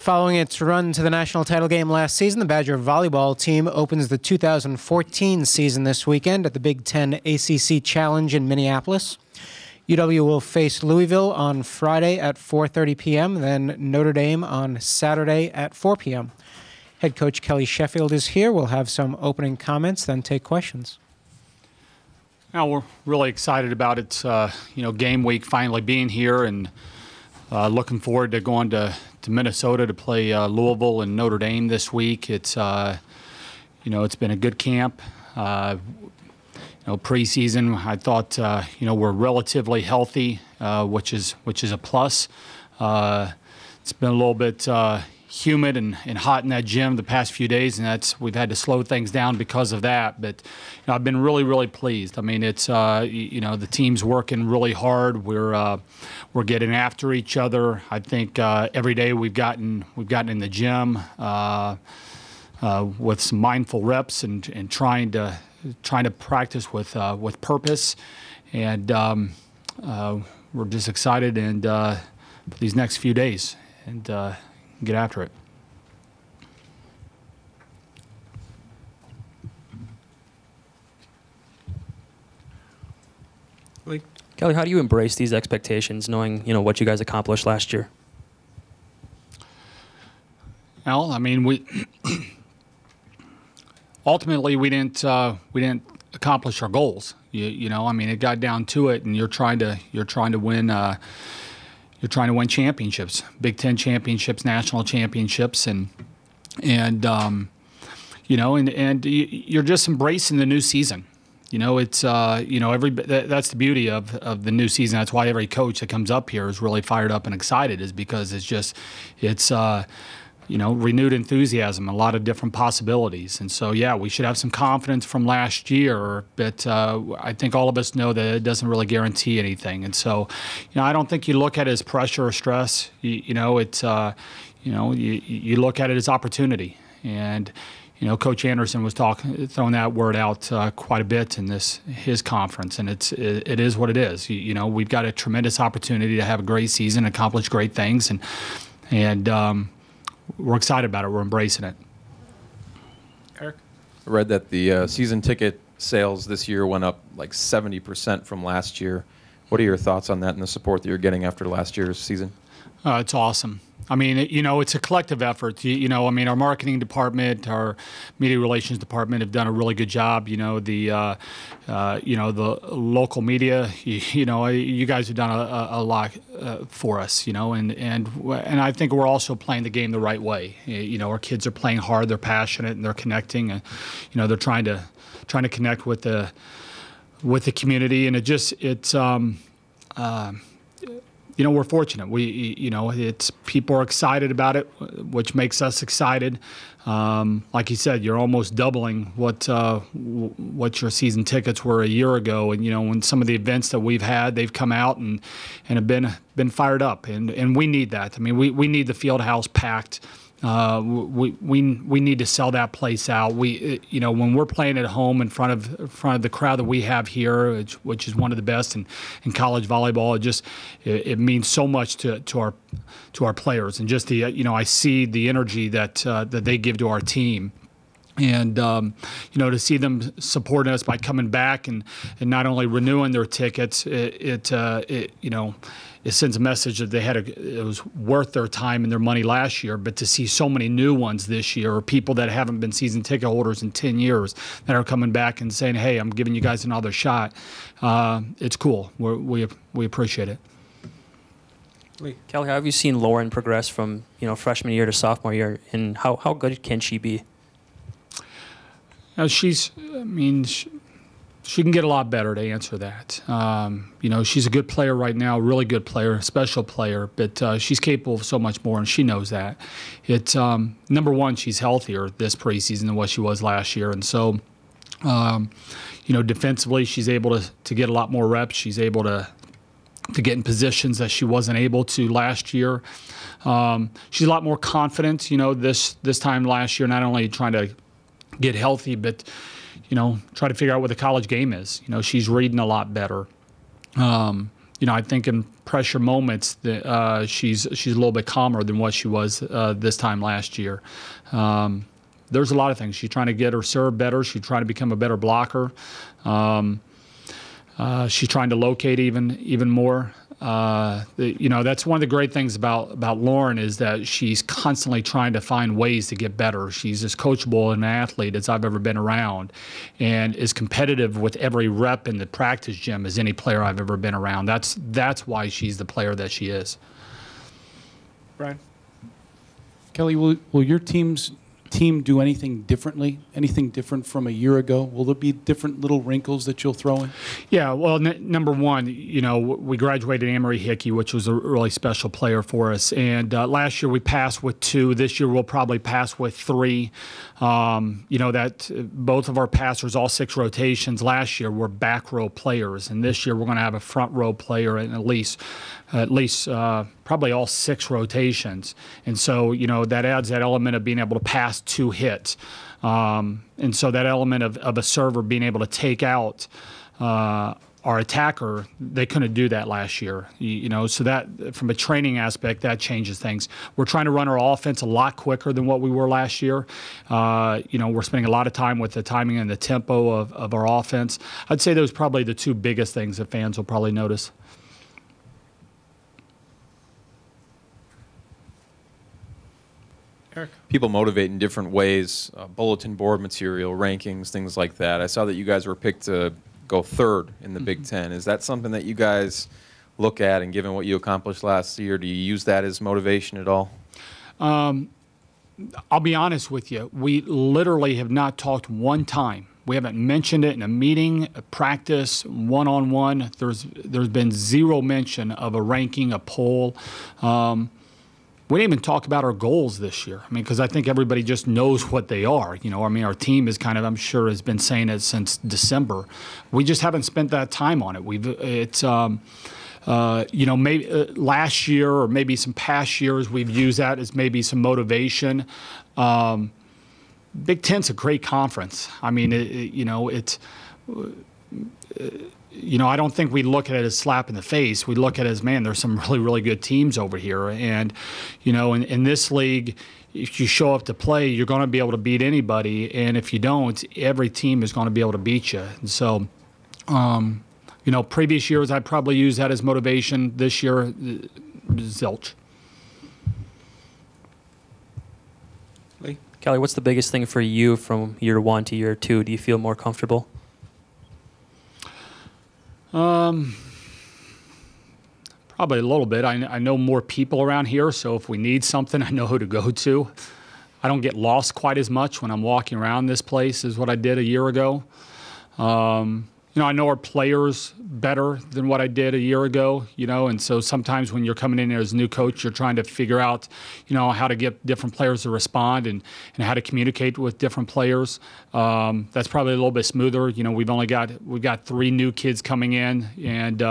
Following its run to the national title game last season, the Badger volleyball team opens the 2014 season this weekend at the Big Ten ACC Challenge in Minneapolis. UW will face Louisville on Friday at 4:30 p.m., then Notre Dame on Saturday at 4 p.m. Head coach Kelly Sheffield is here. We'll have some opening comments, then take questions. Now we're really excited about it. Game week finally being here, and looking forward to going to Minnesota to play Louisville and Notre Dame this week. It's it's been a good camp. Preseason, I thought we're relatively healthy, which is a plus. It's been a little bit humid and hot in that gym the past few days, and we've had to slow things down because of that. But I've been really pleased. I mean, it's the team's working really hard. We're getting after each other. I think every day we've gotten in the gym with some mindful reps and trying to practice with purpose, and we're just excited and for these next few days and get after it. Kelly, how do you embrace these expectations, knowing what you guys accomplished last year? Well, I mean, we ultimately we didn't accomplish our goals. I mean, it got down to it, and you're trying to win. You're trying to win championships, Big Ten championships, national championships, and you're just embracing the new season. It's that's the beauty of the new season. That's why every coach that comes up here is really fired up and excited, is because it's renewed enthusiasm, a lot of different possibilities. And so, yeah, we should have some confidence from last year, but I think all of us know that it doesn't really guarantee anything. And so, I don't think you look at it as pressure or stress. You look at it as opportunity. And, Coach Anderson was throwing that word out quite a bit in his conference, and it is what it is. We've got a tremendous opportunity to have a great season, accomplish great things, and we're excited about it. We're embracing it. Eric? I read that the season ticket sales this year went up like 70% from last year. What are your thoughts on that and the support that you're getting after last year's season? It's awesome. I mean, it's a collective effort. Our marketing department, our media relations department have done a really good job. The local media, you guys have done a lot for us. And I think we're also playing the game the right way. Our kids are playing hard, they're passionate, and they're connecting. They're trying to connect with the community, and we're fortunate. People are excited about it, which makes us excited. Like you said, you're almost doubling what your season tickets were a year ago. And when some of the events that we've had, they've come out and have been fired up. And we need that. I mean, we need the field house packed. We need to sell that place out. When we're playing at home in front of the crowd that we have here, which is one of the best in college volleyball, it means so much to our players, and just I see the energy that they give to our team. And to see them supporting us by coming back and not only renewing their tickets, it sends a message that it was worth their time and their money last year. But to see so many new ones this year, or people that haven't been season ticket holders in 10 years that are coming back and saying, "Hey, I'm giving you guys another shot," it's cool. We appreciate it. Kelly, how have you seen Lauren progress from freshman year to sophomore year, and how good can she be? She can get a lot better, to answer that. She's a good player right now, a really good player, a special player, but she's capable of so much more, and she knows that. Number one, she's healthier this preseason than what she was last year, and so, defensively, she's able to get a lot more reps. She's able to get in positions that she wasn't able to last year. She's a lot more confident, this time last year, not only trying to get healthy, but try to figure out what the college game is. She's reading a lot better. I think in pressure moments, she's a little bit calmer than what she was this time last year. There's a lot of things. She's trying to get her serve better. She's trying to become a better blocker. She's trying to locate even more. That's one of the great things about Lauren is that she's constantly trying to find ways to get better. She's as coachable an athlete as I've ever been around, and as competitive with every rep in the practice gym as any player I've ever been around. That's why she's the player that she is. Brian? Kelly, will your team do anything differently? Anything different from a year ago? Will there be different little wrinkles that you'll throw in? Yeah, well, number one, we graduated Anne-Marie Hickey, which was a really special player for us. And last year we passed with 2. This year we'll probably pass with 3. That both of our passers, all 6 rotations last year, were back row players. And this year we're going to have a front row player in at least probably all 6 rotations. And so, that adds that element of being able to pass 2 hits. And so that element of a server being able to take out our attacker, they couldn't do that last year. So that from a training aspect, that changes things. We're trying to run our offense a lot quicker than what we were last year. We're spending a lot of time with the timing and the tempo of our offense. I'd say those are probably the 2 biggest things that fans will probably notice. Eric? People motivate in different ways, bulletin board material, rankings, things like that. I saw that you guys were picked to go 3rd in the Big Ten. Is that something that you guys look at, and given what you accomplished last year, do you use that as motivation at all? I'll be honest with you. We literally have not talked one time. We haven't mentioned it in a meeting, a practice, one-on-one. There's been 0 mention of a ranking, a poll. We didn't even talk about our goals this year. Because I think everybody just knows what they are. Our team is kind of, I'm sure, has been saying it since December. We just haven't spent that time on it. Maybe last year or maybe some past years we've used that as maybe some motivation. Big Ten's a great conference. I don't think we look at it as a slap in the face. We look at it as, man, there's some really, really good teams over here. And, in this league, if you show up to play, you're going to be able to beat anybody. And if you don't, every team is going to be able to beat you. And so, previous years, I'd probably use that as motivation. This year, zilch. Lee? Kelly, what's the biggest thing for you from year 1 to year 2? Do you feel more comfortable? Probably a little bit. I know more people around here, so if we need something, I know who to go to. I don't get lost quite as much when I'm walking around this place as what I did a year ago. I know our players better than what I did a year ago, and so sometimes when you're coming in as a new coach, you're trying to figure out, how to get different players to respond and how to communicate with different players. That's probably a little bit smoother. We've got 3 new kids coming in, and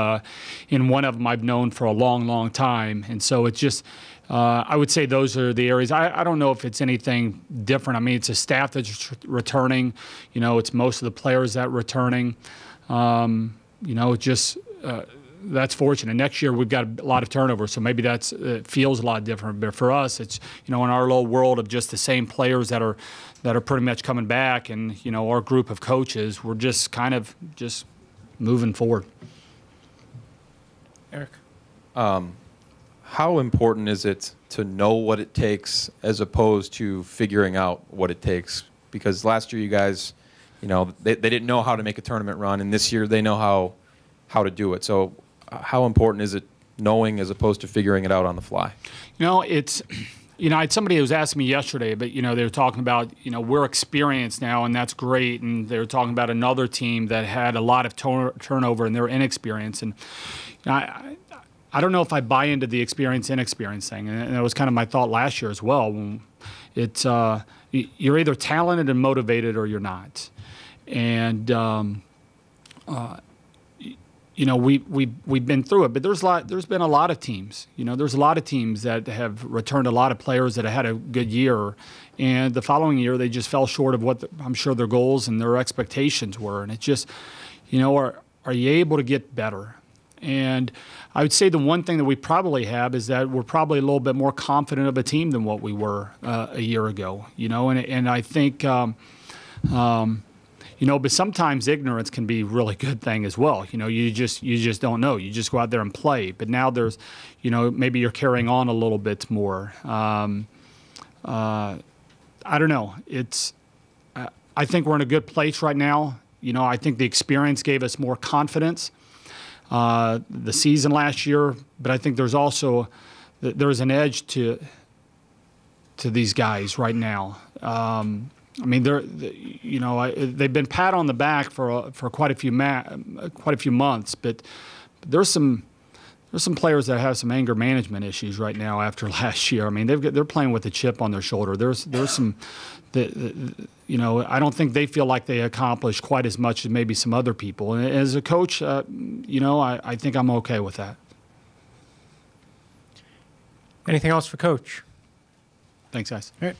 one of them I've known for a long, long time, and so it's just. I would say those are the areas. I don't know if it's anything different. It's a staff that's returning. It's most of the players that are returning. That's fortunate. Next year we've got a lot of turnover, so maybe it feels a lot different. But for us, it's in our little world of just the same players that are pretty much coming back, and our group of coaches, we're just kind of just moving forward. Eric? How important is it to know what it takes as opposed to figuring out what it takes? Because last year you guys, they didn't know how to make a tournament run, and this year they know how to do it. So how important is it knowing as opposed to figuring it out on the fly? It's I had somebody who was asking me yesterday, but they were talking about we're experienced now, and that's great, and they were talking about another team that had a lot of turnover and they're inexperienced, and I don't know if I buy into the inexperience thing, and that was kind of my thought last year as well. It's you're either talented and motivated or you're not, and we've been through it. But there's been a lot of teams. There's a lot of teams that have returned a lot of players that have had a good year, and the following year they just fell short of what I'm sure their goals and their expectations were. And it's just, are you able to get better? And I would say the one thing that we probably have is that we're probably a little bit more confident of a team than what we were a year ago. And I think. But sometimes ignorance can be a really good thing as well. You just don't know. You just go out there and play. But now there's, maybe you're carrying on a little bit more. I don't know. I think we're in a good place right now. I think the experience gave us more confidence. The season last year, but I think there's an edge to these guys right now. They've been pat on the back for quite a few months, but there's some players that have some anger management issues right now after last year. They're playing with a chip on their shoulder. There's some, I don't think they feel like they accomplished quite as much as maybe some other people. And as a coach, I think I'm okay with that. Anything else for Coach? Thanks, guys. All right.